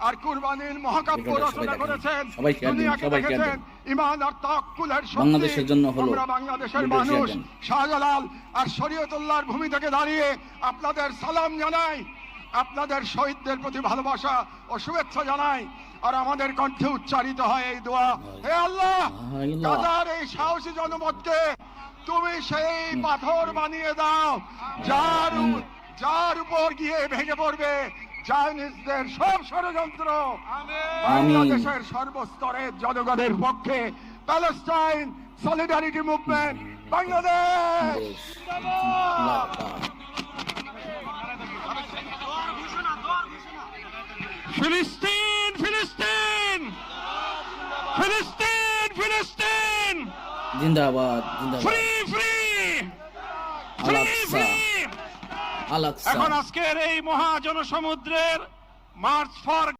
আর কুরবানির মহাকাব্য রচনা করেছেন। দুনিয়াকে দেখেছেন ঈমান আর তাওয়াক্কুলের শক্তি। বাংলাদেশের জন্য হলো আমরা বাংলাদেশের মানুষ শাহজালাল আর শরীয়তুল্লাহর ভূমি থেকে দাঁড়িয়ে আপনাদের সালাম জানাই, আপনাদের শহীদদের প্রতি ভালোবাসা ও শুভেচ্ছা জানাই। আর আমাদের কণ্ঠে উচ্চারিত হয় এই দোয়া, হে আল্লাহ, গাজার এই সাহসী জনপদকে তুমি সেই পাথর বানিয়ে দাও যার উপর গিয়ে ভেঙে পড়বে চাইনিজদের সব ষড়যন্ত্র। বাংলাদেশের সর্বস্তরের জনগণের পক্ষে প্যালেস্টাইন সলিডারিটি মুভমেন্ট বাংলাদেশ। ফিলিস্তিন ফিলিস্তিন ফিলিস্তিন ফিলিস্তিন জিন্দাবাদ জিন্দাবাদ। Free free free free. এখন আজকের এই মহাজনসমুদ্রের মার্চ ফর